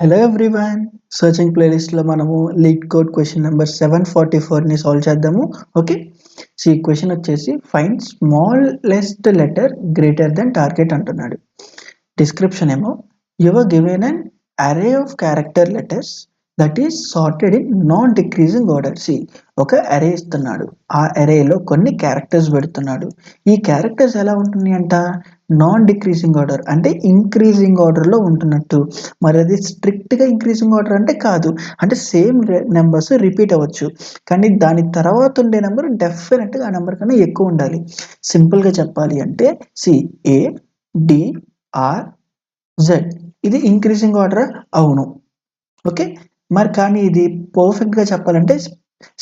Hello everyone, searching ప్లేలిస్ట్లో మనము leet code question number 744ని సాల్వ్ చేద్దాము. ఓకే, సో ఈ క్వశ్చన్ వచ్చేసి find smallest letter greater than target అంటున్నాడు. డిస్క్రిప్షన్ ఏమో your given an array of character letters that is sorted in non decreasing order. సి ఒక అరే ఇస్తున్నాడు, ఆ అరేలో కొన్ని క్యారెక్టర్స్ పెడుతున్నాడు. ఈ క్యారెక్టర్స్ ఎలా ఉంటుంది అంట, నాన్ డిక్రీజింగ్ ఆర్డర్ అంటే ఇంక్రీజింగ్ ఆర్డర్లో ఉంటున్నట్టు. మరి అది స్ట్రిక్ట్గా ఇంక్రీజింగ్ ఆర్డర్ అంటే కాదు, అంటే సేమ్ నెంబర్స్ రిపీట్ అవ్వచ్చు, కానీ దాని తర్వాత ఉండే నెంబర్ డెఫినెట్గా ఆ నెంబర్ కన్నా ఎక్కువ ఉండాలి. సింపుల్గా చెప్పాలి అంటే సిఏ డిఆర్ జెడ్ ఇది ఇంక్రీజింగ్ ఆర్డర్ అవును. ఓకే, మరి కానీ ఇది పర్ఫెక్ట్గా చెప్పాలంటే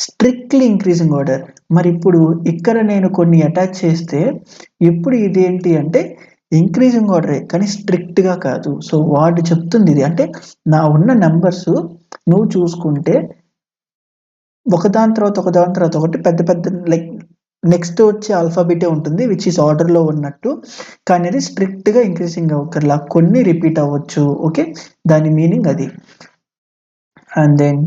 స్ట్రిక్ట్లీ ఇంక్రీజింగ్ ఆర్డర్. మరి ఇప్పుడు ఇక్కడ నేను కొన్ని అటాచ్ చేస్తే ఇప్పుడు ఇది ఏంటి అంటే ఇంక్రీజింగ్ ఆర్డరే, కానీ స్ట్రిక్ట్గా కాదు. సో వాడు చెప్తుంది ఇది అంటే నా ఉన్న నెంబర్స్ నువ్వు చూసుకుంటే ఒకదాని తర్వాత ఒకటి పెద్ద పెద్ద లైక్ నెక్స్ట్ వచ్చే ఆల్ఫాబెటే ఉంటుంది విచ్ ఈస్ ఆర్డర్లో ఉన్నట్టు, కానీ అది స్ట్రిక్ట్గా ఇంక్రీజింగ్ అవ్వకర్లా, కొన్ని రిపీట్ అవ్వచ్చు. ఓకే, దాని మీనింగ్ అది. అండ్ దెన్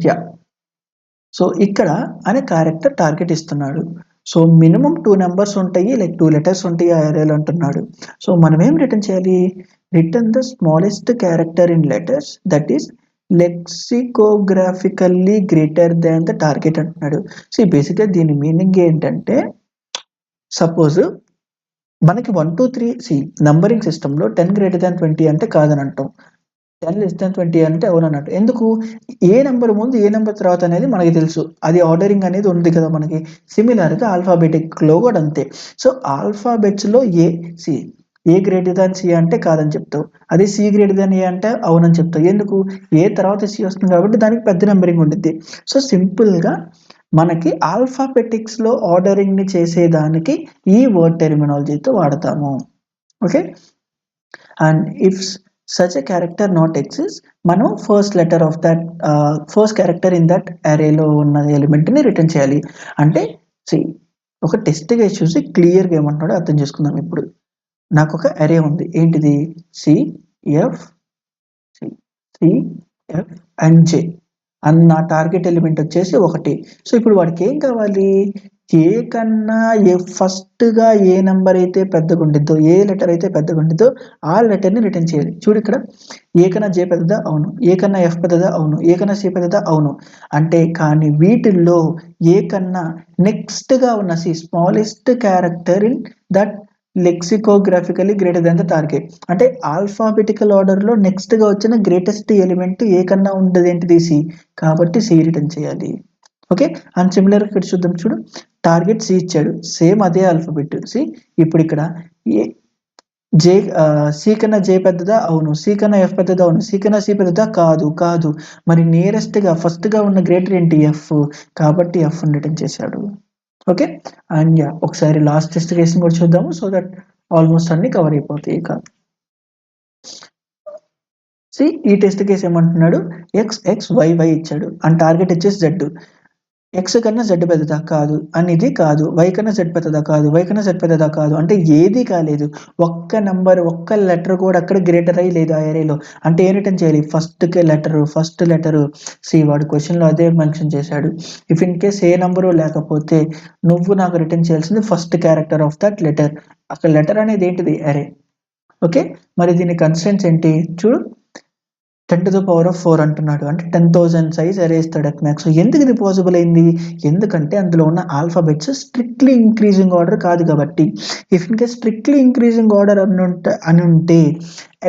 సో ఇక్కడ అనే క్యారెక్టర్ టార్గెట్ ఇస్తున్నాడు. సో మినిమం 2 నెంబర్స్ ఉంటాయి, లైక్ 2 లెటర్స్ ఉంటాయి ఆ అరేలో అంటున్నాడు. సో మనం ఏం రిటర్న్ చేయాలి, return the smallest character in letters that is lexicographically greater than the target అంటున్నాడు. సో బేసిక్గా దీని మీనింగ్ ఏంటంటే సపోజ్ మనకి 1 2 3 నంబరింగ్ సిస్టంలో 10 గ్రేటర్ దాన్ 20 అంటే కాదని అంటాం, 10 లెస్ దాన్ 20 అంటే అవునన్నట్టు. ఎందుకు, ఏ నెంబర్ ముందు ఏ నెంబర్ తర్వాత అనేది మనకి తెలుసు, అది ఆర్డరింగ్ అనేది ఉంది కదా మనకి. సిమిలర్గా ఆల్ఫాబెటిక్లో కూడా అంతే. సో ఆల్ఫాబెట్స్లో ఏ గ్రేటర్ దాన్ సి అంటే కాదని చెప్తావు, అదే సి గ్రేటర్ దాన్ ఏ అంటే అవునని చెప్తావు. ఎందుకు, ఏ తర్వాత సి వస్తుంది కాబట్టి దానికి పెద్ద నెంబరింగ్ ఉంటుంది. సో సింపుల్గా మనకి ఆల్ఫాబెటిక్స్లో ఆర్డరింగ్ని చేసేదానికి ఈ వర్డ్ టెర్మినాలజీతో వాడతాము. Okay, and if such a character not exists, మనం first letter of that first character in that అరేలో ఉన్న ఎలిమెంట్ని రిటర్న్ చేయాలి. అంటే ఒక టెస్ట్గా చూసి క్లియర్గా ఏమంటున్నాడో అర్థం చేసుకుందాం. ఇప్పుడు నాకు ఒక అరే ఉంది, ఏంటిది సిఎఫ్ అండ్ జే అండ్ నా టార్గెట్ ఎలిమెంట్ వచ్చేసి 1. సో ఇప్పుడు వాడికి ఏం కావాలి, ఏ కన్నా ఫస్ట్గా ఏ నెంబర్ అయితే పెద్దగా ఉండిద్దో, ఏ లెటర్ అయితే పెద్దగా ఉండిద్దో ఆ లెటర్ని రిటర్న్ చేయాలి. చూడు ఇక్కడ ఏ కన్నా జే పెద్దదా అవును, ఏ కన్నా ఎఫ్ పెద్దదా అవును, ఏ కన్నా సి పెద్దదా అవును. అంటే కానీ వీటిల్లో ఏ కన్నా నెక్స్ట్గా ఉన్న smallest character in that lexicographically greater than the target, అంటే ఆల్ఫాబెటికల్ ఆర్డర్లో నెక్స్ట్గా వచ్చిన గ్రేటెస్ట్ ఎలిమెంట్ ఏ కన్నా ఉండదు ఏంటిది సి, కాబట్టి సి రిటర్న్ చేయాలి. ఓకే, అండ్ సిమిలర్ ఇక్కడ చూద్దాం. చూడు టార్గెట్ సి ఇచ్చాడు, సేమ్ అదే ఆల్ఫాబెట్ సి. ఇప్పుడు ఇక్కడ ఏ జే సి కన్నా జే పెద్దదా అవును, సి కన్నా ఎఫ్ పెద్దదా అవును, సి కన్నా సి పెద్దదా కాదు. మరి నియరెస్ట్గా ఫస్ట్గా ఉన్న గ్రేటర్ ఏంటి ఎఫ్, కాబట్టి ఎఫ్ రిటర్న్ చేశాడు. ఓకే, అండ్ ఒకసారి లాస్ట్ టెస్ట్ కేసుని కూడా చూద్దాము, సో దట్ ఆల్మోస్ట్ అన్ని కవర్ అయిపోతాయి. ఇక ఈ టెస్ట్ కేసు ఏమంటున్నాడు, XXYY ఇచ్చాడు అండ్ టార్గెట్ వచ్చేసి జెడ్. ఎక్స్ కన్నా జెడ్ పెద్దదా కాదు, అనేది కాదు. వై కన్నా జెడ్ పెద్దదా కాదు, వై కన్నా జెడ్ పెద్దదా కాదు, అంటే ఏది కాలేదు. ఒక్క నెంబర్ ఒక్క లెటర్ కూడా అక్కడ గ్రేటర్ అయ్యి లేదు ఆ ఏరియాలో. అంటే ఏ రిటర్న్ చేయాలి, ఫస్ట్ లెటరు వాడు క్వశ్చన్లో అదే మెన్షన్ చేశాడు. If in case A number లేకపోతే నువ్వు నాకు రిటర్న్ చేయాల్సింది first character of that letter. అక్కడ లెటర్ అనేది ఏంటిది అరే. ఓకే, మరి దీని కన్స్టెంట్స్ ఏంటి చూడు, 10⁴ అంటున్నాడు, అంటే 10,000 సైజ్ అరే ఇస్తాడు అట్ మ్యాక్స్. ఎందుకు ఇది పాసిబుల్ అయింది, ఎందుకంటే అందులో ఉన్న ఆల్ఫాబెట్స్ స్ట్రిక్ట్లీ ఇంక్రీజింగ్ ఆర్డర్ కాదు కాబట్టి. If in case strictly increasing order అని ఉంటే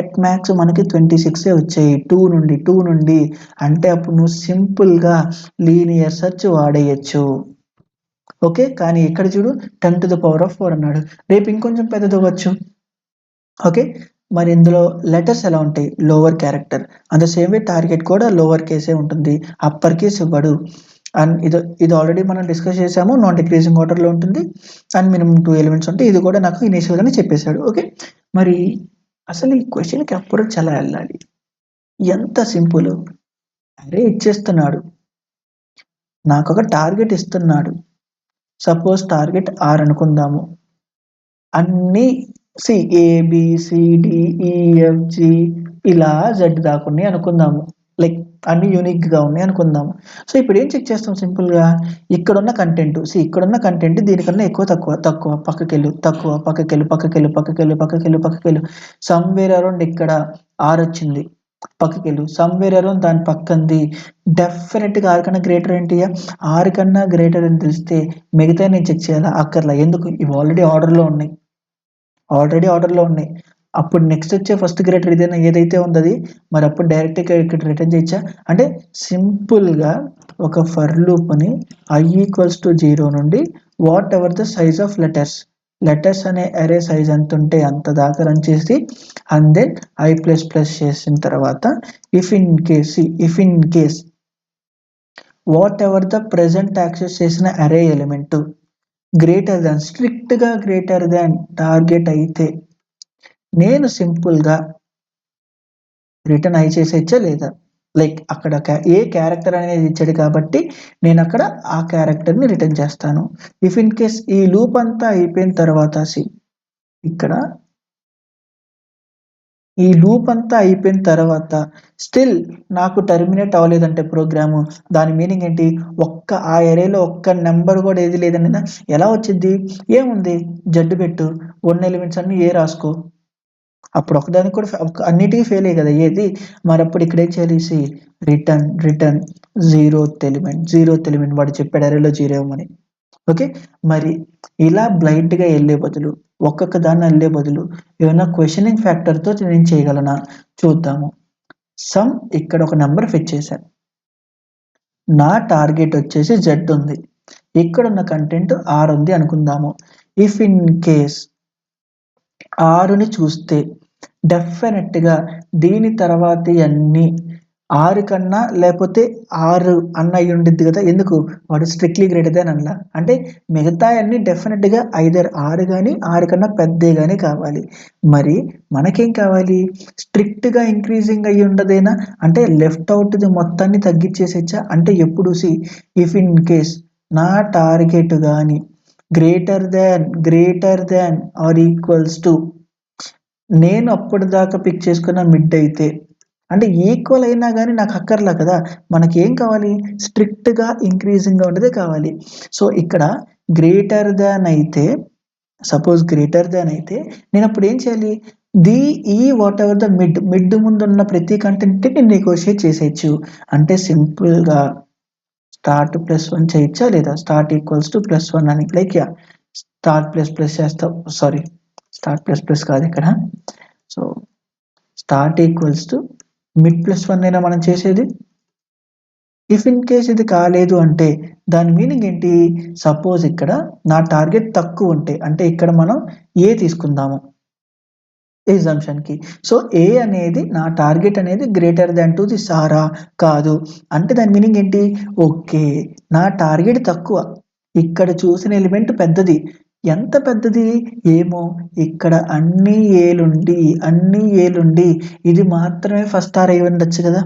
అట్ మ్యాక్స్ మనకి 26 వచ్చాయి 2 నుండి, అంటే అప్పుడు నువ్వు సింపుల్గా లీనియర్ సెర్చ్ వాడేయచ్చు. ఓకే, కానీ ఇక్కడ చూడు 10⁴ అన్నాడు, రేపు ఇంకొంచెం పెద్దదవ్వచ్చు. ఓకే, మరి ఇందులో లెటర్స్ ఎలా ఉంటాయి, lower character. And the same way target కూడా లోవర్ కేసే ఉంటుంది, అప్పర్ కేస్ ఇవ్వడు. అండ్ ఇది ఆల్రెడీ మనం డిస్కస్ చేసాము, నాన్ డిక్రీజింగ్ ఆర్డర్లో ఉంటుంది అండ్ మినిమం 2 ఎలిమెంట్స్ ఉంటాయి. ఇది కూడా నాకు ఇనిషియల్గానే చెప్పేశాడు. ఓకే, మరి అసలు ఈ క్వశ్చన్కి అప్రోచ్ ఎలా వెళ్ళాలి, ఎంత సింపుల్. అరే ఇచ్చేస్తున్నాడు, నాకు ఒక టార్గెట్ ఇస్తున్నాడు. సపోజ్ టార్గెట్ ఆర్ అనుకుందాము, అన్ని ఏబిసిడిఈఎఫ్జి ఇలా జెడ్ దాకున్నాయి అనుకుందాము. లైక్ అన్ని యూనిక్గా ఉన్నాయి అనుకుందాం. సో ఇప్పుడు ఏం చెక్ చేస్తాం సింపుల్గా, ఇక్కడున్న కంటెంట్ ఇక్కడున్న కంటెంట్ దీనికన్నా ఎక్కువ తక్కువ తక్కువ పక్కకెళ్ళు తక్కువ పక్కకెళ్ళు పక్కకెళ్ళు పక్కకెళ్ళు పక్కకెళ్ళు పక్కకెళ్ళు సమ్వేర్ అరౌండ్ ఇక్కడ ఆర్ వచ్చింది పక్కకెళ్ళు సమ్వేర్ అరౌండ్ దాని పక్కంది. డెఫినెట్గా ఆర్ కన్నా గ్రేటర్ ఏంటి, ఆర్ కన్నా గ్రేటర్ అని తెలిస్తే మిగతా నేను చెక్ చేయాలా అక్కర్లా, ఎందుకు ఇవి ఆల్రెడీ ఆర్డర్లో ఉన్నాయి. అప్పుడు నెక్స్ట్ వచ్చే ఫస్ట్ గ్రేటర్ ఇదేనా ఏదైతే ఉందో అది, మరి అప్పుడు డైరెక్ట్గా ఇక్కడ రిటర్న్ చేయొచ్చా అంటే సింపుల్గా ఒక ఫర్ లూప్ని i ఈక్వల్స్ టు 0 నుండి whatever the size of letters అనే అరే సైజ్ ఎంత ఉంటే అంత దాకా రన్ చేసి and then i plus plus చేసిన తర్వాత if in case whatever the present access చేసిన అరే ఎలిమెంట్ స్ట్రిక్ట్గా గ్రేటర్ దాన్ టార్గెట్ అయితే నేను సింపుల్గా రిటర్న్ ఐ చేసేయచ్చా లేదా, లైక్ అక్కడ ఏ క్యారెక్టర్ అనేది ఇచ్చాడు కాబట్టి నేను అక్కడ ఆ క్యారెక్టర్ని రిటర్న్ చేస్తాను. ఇఫ్ ఇన్ కేస్ ఈ లూప్ అంతా అయిపోయిన తర్వాత ఇక్కడ ఈ లూప్ అంతా అయిపోయిన తర్వాత స్టిల్ నాకు టర్మినేట్ అవ్వలేదంటే ప్రోగ్రాము, దాని మీనింగ్ ఏంటి, ఆ ఏరియాలో ఒక్క నెంబర్ కూడా ఏది లేదని ఎలా వచ్చింది, ఏముంది జడ్డు పెట్టు ఉన్న ఎలిమెంట్స్ అన్ని ఏ రాసుకో, అప్పుడు ఒకదానికి కూడా అన్నిటికీ ఫెయిల్ అయ్యి కదా ఏది, మరి అప్పుడు ఇక్కడ ఏం చేయాలి, రిటర్న్ జీరోత్ ఎలిమెంట్ వాడు చెప్పాడు అరేలో 0 ఇవ్వమని. ఓకే, మరి ఇలా బ్లైండ్గా వెళ్ళే బదులు ఒక్కొక్క దాన్ని వెళ్ళే బదులు ఏమైనా క్వశ్చనింగ్ ఫ్యాక్టర్తో నేను చేయగలనా చూద్దాము. సమ్ ఇక్కడ ఒక నెంబర్ ఫిక్స్ చేశాను, నా టార్గెట్ వచ్చేసి జెడ్ ఉంది, ఇక్కడ ఉన్న కంటెంట్ ఆర్ ఉంది అనుకుందాము. ఇఫ్ ఇన్ కేస్ ఆరుని చూస్తే డెఫినెట్గా దీని తర్వాత అన్ని 6 కన్నా లేకపోతే 6 అన్న అయి ఉండిద్ది కదా, ఎందుకు వాడు స్ట్రిక్ట్లీ గ్రేటర్ దాన్ అన్నా అంటే మిగతా అన్ని డెఫినెట్గా ఐదర్ 6 కానీ 6 కన్నా పెద్దే కానీ కావాలి. మరి మనకేం కావాలి, స్ట్రిక్ట్గా ఇంక్రీజింగ్ అయ్యి ఉండదేనా అంటే లెఫ్ట్ అవుట్ది మొత్తాన్ని తగ్గించేసేచ్చా అంటే ఎప్పుడు ఇఫ్ ఇన్ కేస్ నా టార్గెట్ కానీ greater than or equals to నేను అప్పటిదాకా పిక్ చేసుకున్న మిడ్ అయితే అంటే ఈక్వల్ అయినా కానీ నాకు అక్కర్లా కదా, మనకి ఏం కావాలి స్ట్రిక్ట్గా ఇంక్రీజింగ్గా ఉండేదే కావాలి. సో ఇక్కడ గ్రేటర్ దాన్ అయితే నేను అప్పుడు ఏం చేయాలి, వాట్ ఎవర్ ద మిడ్ ముందు ఉన్న ప్రతి కంటెంట్ నేను నెగోషియేట్ చేసేయచ్చు. అంటే సింపుల్గా స్టార్ట్ +1 చేయొచ్చా లేదా, స్టార్ట్ ఈక్వల్స్ టు +1 అని లైక్ స్టార్ట్ ప్లస్ చేస్తాం, సారీ స్టార్ట్ ప్లస్ కాదు ఇక్కడ, so start equals to mid +1 అయినా మనం చేసేది. ఇఫ్ ఇన్ కేస్ ఇది కాలేదు అంటే దాని మీనింగ్ ఏంటి, సపోజ్ ఇక్కడ నా టార్గెట్ తక్కువ ఉంటే అంటే ఇక్కడ మనం ఏ తీసుకుందాము ఎగ్జామ్షన్కి, సో ఏ అనేది నా టార్గెట్ అనేది గ్రేటర్ దాన్ టు ది సారా కాదు అంటే దాని మీనింగ్ ఏంటి, ఓకే నా టార్గెట్ తక్కువ, ఇక్కడ చూసిన ఎలిమెంట్ పెద్దది, ఎంత పెద్దది ఏమో, ఇక్కడ అన్ని ఏలుండి ఇది మాత్రమే ఫస్ట్ ఆర్ అయి ఉండొచ్చు కదా,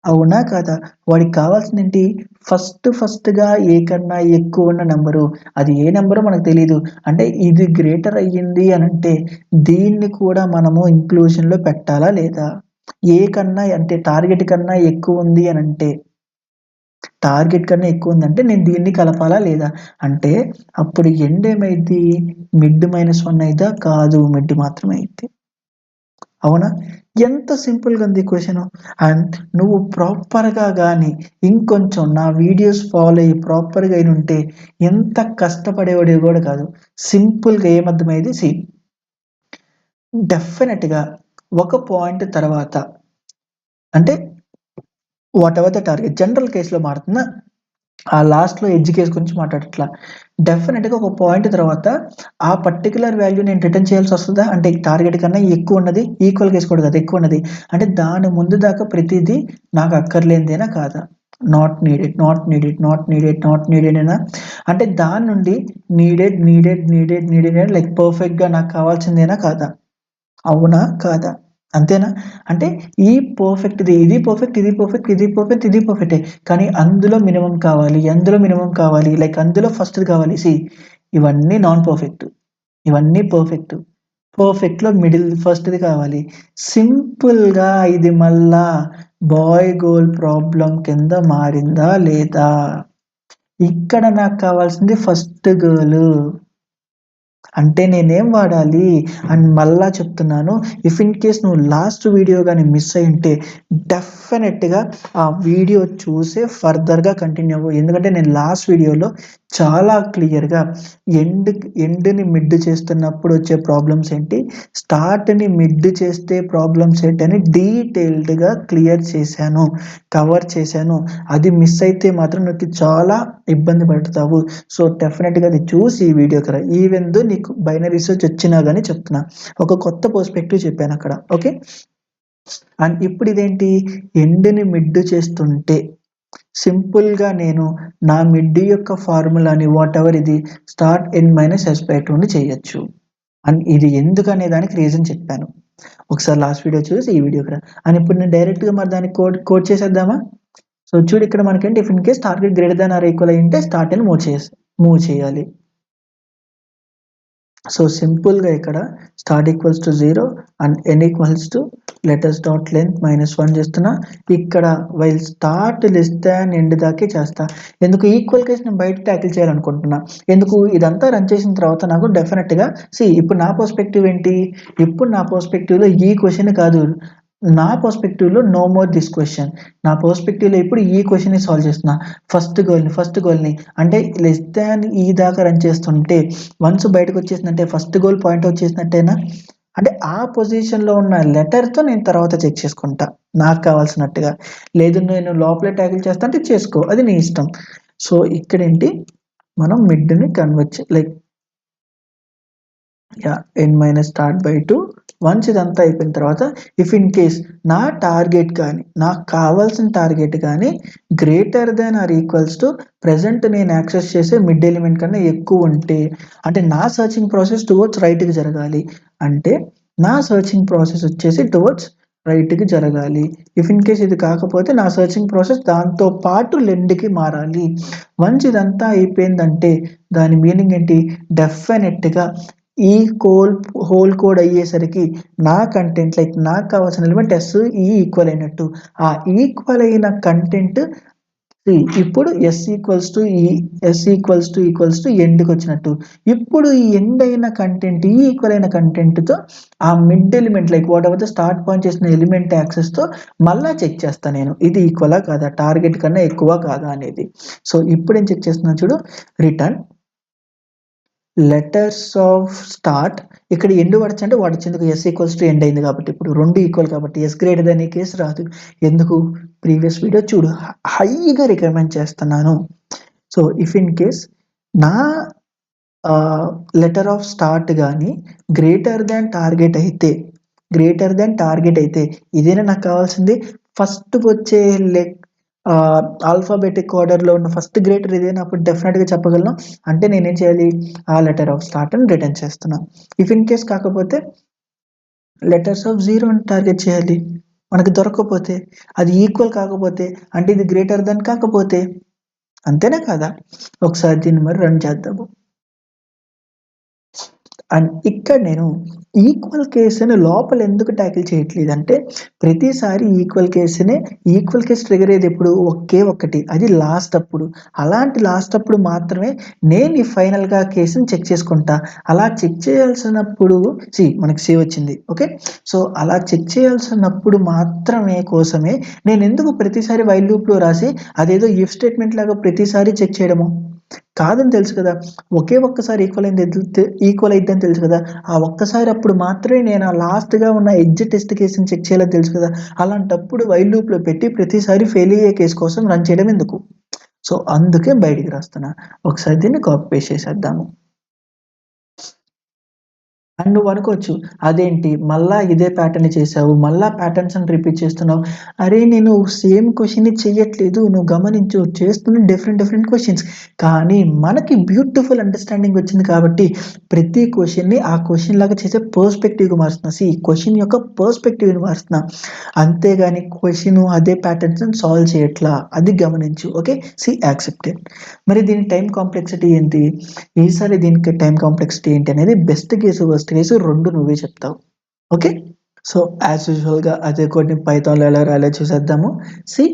అవునా కాదా, వాడికి కావాల్సింది ఏంటి ఫస్ట్గా ఏ కన్నా ఎక్కువ ఉన్న నెంబరు, అది ఏ నెంబరో మనకు తెలియదు, అంటే ఇది గ్రేటర్ అయ్యింది అని అంటే దీన్ని కూడా మనము ఇంక్లూజన్లో పెట్టాలా లేదా, ఏ కన్నా అంటే టార్గెట్ కన్నా ఎక్కువ ఉంది అని అంటే నేను దీన్ని కలపాలా లేదా, అంటే అప్పుడు ఎండ్ ఏమైంది మిడ్ -1 అయిదా కాదు, మిడ్ మాత్రమే అయింది. అవునా, ఎంత సింపుల్గా ఉంది క్వశ్చన్. అండ్ నువ్వు ప్రాపర్గా కానీ ఇంకొంచెం నా వీడియోస్ ఫాలో అయ్యి ప్రాపర్గా అయిన ఉంటే ఎంత కష్టపడేవాడే కూడా కాదు, సింపుల్గా ఏమర్థమైంది డెఫినెట్గా ఒక పాయింట్ తర్వాత అంటే what ever the target general కేసులో మారుతున్నా ఆ లాస్ట్లో ఎడ్జ్ కేస్ గురించి మాట్లాడట్లా, డెఫినెట్గా ఒక పాయింట్ తర్వాత ఆ పర్టికులర్ వాల్యూ నేను రిటర్న్ చేయాల్సి వస్తుందా అంటే టార్గెట్ కన్నా ఎక్కువ ఉన్నది ఈక్వల్ చేసుకోవడం కదా, ఎక్కువ ఉన్నది అంటే దాని ముందు దాకా ప్రతిదీ నాకు అక్కర్లేనిదేనా కాదా, నాట్ నీడెడ్ అయినా అంటే దాని నుండి నీడెడ్ లైక్ పర్ఫెక్ట్గా నాకు కావాల్సిందేనా కాదా, అవునా కాదా, అంతేనా అంటే ఈ ఇది పర్ఫెక్టే కానీ అందులో మినిమం కావాలి లైక్ అందులో ఫస్ట్ కావాలి, ఇవన్నీ నాన్ పర్ఫెక్ట్ ఇవన్నీ పర్ఫెక్ట్లో మిడిల్ ఫస్ట్ది కావాలి. సింపుల్గా ఇది మళ్ళా బాయ్ గర్ల్ ప్రాబ్లం కింద మారిందా లేదా? ఇక్కడ నాకు కావాల్సింది ఫస్ట్ గర్ల్. అంటే నేనేం వాడాలి? అండ్ మళ్ళా చెప్తున్నాను, ఇఫ్ ఇన్ కేస్ నువ్వు లాస్ట్ వీడియో గాని మిస్ అయ్యుంటే డెఫినెట్‌గా ఆ వీడియో చూసే ఫర్దర్‌గా కంటిన్యూ అవ్వు. ఎందుకంటే నేను లాస్ట్ వీడియోలో చాలా క్లియర్‌గా ఎండ్‌ని మిడ్ చేస్తున్నప్పుడు వచ్చే ప్రాబ్లమ్స్ ఏంటి? స్టార్ట్‌ని మిడ్ చేస్తే ప్రాబ్లమ్స్ ఏంటని డీటెయిల్డ్‌గా క్లియర్ చేశాను. కవర్ చేశాను. అది మిస్ అయితే మాత్రం నువ్వు చాలా ఇబ్బంది పడతావు. సో, డెఫినెట్‌గా అది చూసి ఈ వీడియోకి రా. ఈవెన్ దో నీకు బైనరీ రిసర్చ్ వచ్చినా గాని చెప్తున్నా. ఒక కొత్త పర్స్పెక్టివ్ చెప్పానక్కడ. ఓకే. అండ్ ఇప్పుడు ఇదేంటి? ఎండ్‌ని మిడ్ చేస్తుంటే సింపుల్‌గా నేను నా మిడ్ యొక్క ఫార్ములాని వాటెవర్ ఇది స్టార్ట్ n - s/2ని చేయొచ్చు. అండ్ ఇది ఎందుకనే దానికి రీజన్ చెప్పాను. ఒకసారి లాస్ట్ వీడియో చూసి ఈ వీడియోకి రా. అండ్ ఇప్పుడు నేను డైరెక్ట్‌గా మరి దాన్ని కోడ్ చేసేద్దామా? సో, చూడు ఇక్కడ మనకేంటి if in case target greater than or equal అయ్యుంటే స్టార్ట్ అని మూవ్ చేయాలి. సో, సింపుల్‌గా ఇక్కడ start equals to 0 and n equals to letters dot length -1 చేస్తున్నా. ఇక్కడ while start less than end దాకే చేస్తా. ఎందుకు ఈక్వల్ కేస్ నేను బయట టాకిల్ చేయాలనుకుంటున్నా. ఎందుకు ఇదంతా రన్ చేసిన తర్వాత నాకు డెఫినిట్‌గా ఇప్పుడు నా పర్స్పెక్టివ్ ఏంటి? ఇప్పుడు నా పర్స్పెక్టివ్‌లో ఈ క్వెషన్ కాదు. నా పర్స్పెక్టివ్‌లో నో మోర్ దిస్ క్వెషన్. నా పర్స్పెక్టివ్‌లో ఇప్పుడు ఈ క్వెషన్‌ని సాల్వ్ చేస్తున్నా. ఫస్ట్ గోల్‌ని అంటే లెస్ థాన్ ఈ దాకా రన్ చేస్తుంటే వన్స్ బయటకొచ్చేసిందంటే ఫస్ట్ గోల్ పాయింట్ ఔట్ చేసినట్టేనా? అంటే ఆ పొజిషన్‌లో ఉన్న లెటర్‌తో నేను తర్వాత చెక్ చేసుకుంటా. నాకు కావాల్సినట్టుగా. లేదు నేను లోపలే టాకిల్ చేస్తా అంటే చేసుకో. అది నీ ఇష్టం. సో, ఇక్కడేంటి మనం మిడ్‌ని convert like n - start by 2 once ఇదంతా అయిపోయిన తర్వాత ఇఫ్ ఇన్ కేస్ నా టార్గెట్ గాని, నాకు కావాల్సిన టార్గెట్ గాని greater than or equals to present నేను యాక్సెస్ చేసే మిడ్ ఎలిమెంట్ కన్నా ఎక్కువుంటే, అంటే నా సెర్చింగ్ ప్రాసెస్ టువర్డ్స్ రైట్‌కి జరగాలి. అంటే నా సెర్చింగ్ ప్రాసెస్ వచ్చేసి టువర్డ్స్ రైట్‌కి జరగాలి. ఇఫ్ ఇన్ కేస్ ఇది కాకపోతే నా సెర్చింగ్ ప్రాసెస్ దాంతో పాటు లెండ్‌కి మారాలి. వన్స్ ఇదంతా అయిపోయిందంటే దాని మీనింగ్ ఏంటి? డెఫినెట్‌గా ఈ హోల్ కోడ్ అయ్యేసరికి నా కంటెంట్ లైక్ నాకు కావాల్సిన ఎలిమెంట్ ఈక్వల్ అయినట్టు. ఆ ఈక్వల్ అయిన కంటెంట్ ఇప్పుడు ఈక్వల్స్ టు ఎండ్‌కొచ్చినట్టు. ఇప్పుడు ఈ ఎండ్ అయిన కంటెంట్ ఈక్వల్ అయిన కంటెంట్‌తో ఆ mid element like whatever the start point చేసిన ఎలిమెంట్ యాక్సెస్‌తో మళ్ళా చెక్ చేస్తా నేను. ఇది ఈక్వలా కాదా? టార్గెట్ కన్నా ఎక్కువ కాదా అనేది. సో, ఇప్పుడేం చెక్ చేస్తున్నా చూడు. రిటర్న్ లెటర్స్ ఆఫ్ స్టార్ట్ ఇక్కడ ఎండ్ వర్డ్స్ అంటే వాడొచ్చు. ఎందుకు s ఎండ్ అయింది కాబట్టి. ఇప్పుడు 2 ఈక్వల్ కాబట్టి s గ్రేటర్ థాన్ ఈ కేస్ రాదు. ఎందుకు? ప్రీవియస్ వీడియో చూడు. హైగా రికమెండ్ చేస్తున్నాను. సో, ఇఫ్ ఇన్ కేస్ నా లెటర్ ఆఫ్ స్టార్ట్ గాని గ్రేటర్ థాన్ టార్గెట్ అయితే ఇదేనా నాకు కావాల్సింది? ఫస్ట్ వచ్చే ఆల్ఫాబెటిక్ ఆర్డర్‌లో ఉన్న ఫస్ట్ గ్రేటర్ ఇదేనా? అప్పుడు డెఫినిట్‌గా చెప్పగలను. అంటే నేనేం చేయాలి? ఆ లెటర్ ఆఫ్ స్టార్ట్‌ని రిటర్న్ చేస్తున్నా. ఇఫ్ ఇన్ కేస్ కాకపోతే లెటర్స్ ఆఫ్ 0ని టార్గెట్ చేయాలి. మనకు దొరక్కపోతే, అది ఈక్వల్ కాకపోతే, అంటే ఇది గ్రేటర్ థాన్ కాకపోతే. అంతేనా కాదా? ఒకసారి దీన్ని మరి రన్ చేద్దాము. అండ్ ఇక్కడ నేను ఈక్వల్ కేస్‌ని లోపల ఎందుకు టాకిల్ చేయట్లేదంటే, ప్రతిసారి ఈక్వల్ కేస్ ట్రిగ్గర్ అయ్యేది ఎప్పుడు? ఒకే ఒక్కటి. అది లాస్ట్ అప్పుడు. అలాంటి లాస్ట్ అప్పుడు మాత్రమే నేను ఈ ఫైనల్‌గా కేస్‌ని చెక్ చేసుకుంటా. అలా చెక్ చేయాల్సినప్పుడు మనకి సి వచ్చింది. ఓకే. సో, అలా చెక్ చేయాల్సినప్పుడు కోసమే నేనెందుకు ప్రతిసారి వైల్ లూప్‌లో రాసి అదేదో ఇఫ్ స్టేట్‌మెంట్ లాగా ప్రతిసారి చెక్ చేయడము? కాదని తెలుసు కదా! ఒకే ఒక్కసారి ఈక్వల్ అయిద్దని తెలుసు కదా! ఆ ఒక్కసారి అప్పుడు మాత్రమే నేను ఆ లాస్ట్‌గా ఉన్న ఎడ్జ్ టెస్ట్ కేస్‌ని చెక్ చేయాలని తెలుసు కదా! అలాంటప్పుడు వైల్ లూప్‌లో పెట్టి ప్రతిసారి ఫెయిల్ అయ్యే కేస్ కోసం రన్ చేయడం ఎందుకు? సో, అందుకే బయటికి రాస్తున్నా. ఒకసారి దీన్ని కాపీ పేస్ట్ చేసేద్దాము. అండ్ నువ్వనుకోవచ్చు, అదేంటి మళ్ళా ఇదే ప్యాటర్న్‌ని చేశావు, మళ్ళా ప్యాటర్న్స్‌ని రిపీట్ చేస్తున్నావు. అరే! నేను సేమ్ క్వెషన్‌ని చెయ్యట్లేదు. నువ్వు గమనించు. చేస్తుంది డిఫరెంట్ క్వెషన్స్. కానీ మనకి బ్యూటిఫుల్ అండర్‌స్టాండింగ్ వచ్చింది కాబట్టి ప్రతి క్వెషన్‌ని ఆ క్వెషన్ లాగా చేసే పర్స్పెక్టివ్‌గా మారుస్తున్నా. క్వెషన్ యొక్క పర్స్పెక్టివ్‌ని మారుస్తున్నా. అంతేగాని క్వెషను అదే ప్యాటర్న్స్‌ని సాల్వ్ చేయట్లా. అది గమనించు. ఓకే. యాక్సెప్టెడ్. మరి దీని టైమ్ కాంప్లెక్సిటీ ఏంటి? ఈసారి దీనికి టైమ్ కాంప్లెక్సిటీ ఏంటి అనేది బెస్ట్ కేసు, వర్స్ట్ కేసు 2 నువ్వే చెప్తావు. ఓకే. సో యాజ్ యూజువల్‌గా అదే కోడ్‌ని పైథాన్‌లో ఎలా రాయాలో చూసేద్దాము. సి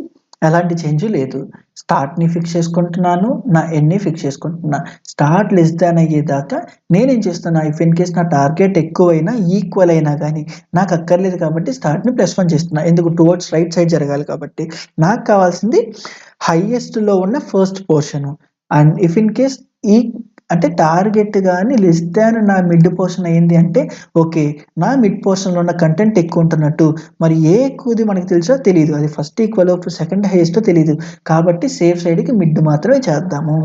ఎలాంటి చేంజ్ లేదు. స్టార్ట్‌ని ఫిక్స్ చేసుకుంటున్నాను. నా ఎండ్‌ని ఫిక్స్ చేసుకుంటున్నా. స్టార్ట్ లెస్ థాన్ అయ్యేదాకా నేనేం చేస్తున్నా, ఇఫ్ ఇన్ కేస్ నా టార్గెట్ ఎక్కువైనా, ఈక్వల్ అయినా గానీ నాకు అక్కర్లేదు కాబట్టి స్టార్ట్‌ని +1 చేస్తున్నా. ఎందుకు టువర్డ్స్ రైట్ సైడ్ జరగాలి కాబట్టి. నాకు కావాల్సింది హైయెస్ట్‌లో ఉన్న first portion. And if in case ఈ అంటే టార్గెట్ గాని లెస్ థాన్ నా మిడ్ పోర్షన్ అయింది అంటే ఓకే. నా మిడ్ పోర్షన్‌లో ఉన్న కంటెంట్ ఎక్కువుంటున్నట్టు. మరి ఏ ఎక్కువది మనకు తెలుసో తెలీదు. అది ఫస్ట్ ఈక్వలో, సెకండ్ హైయెస్టో తెలీదు. కాబట్టి సేఫ్ సైడ్‌కి మిడ్ మాత్రమే చేద్దాము.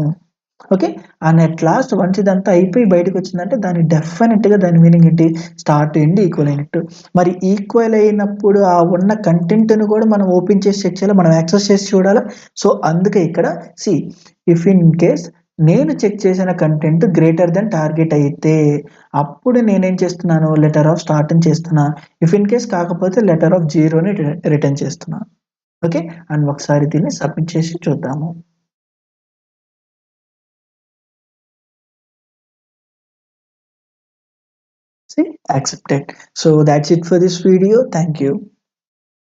Okay. And at lost once ఇదంతా అయిపోయి బయటకొచ్చిందంటే దాని డెఫినిట్‌గా దాని మీనింగ్ ఏంటి? స్టార్ట్, ఎండ్ ఈక్వల్ అయినట్టు. మరి ఈక్వల్ అయినప్పుడు ఆ ఉన్న కంటెంట్‌ని కూడా మనం ఓపెన్ చేసి చెక్ చేయాలా? మనం యాక్సెస్ చేసి చూడాలా? సో, అందుకే ఇక్కడ సీ ఇఫ్ ఇన్ కేస్ నేను చెక్ చేసిన కంటెంట్ గ్రేటర్ థాన్ టార్గెట్ అయితే అప్పుడు నేనేం చేస్తున్నాను? లెటర్ ఆఫ్ స్టార్ట్ అని చేస్తున్నా. ఇఫ్ ఇన్ కేస్ కాకపోతే లెటర్ ఆఫ్ జీరోని రిటర్న్ చేస్తున్నా. ఓకే. అండ్ ఒకసారి దీన్ని సబ్మిట్ చేసి చూద్దాము. See, accepted. So that's it for this video. Thank you.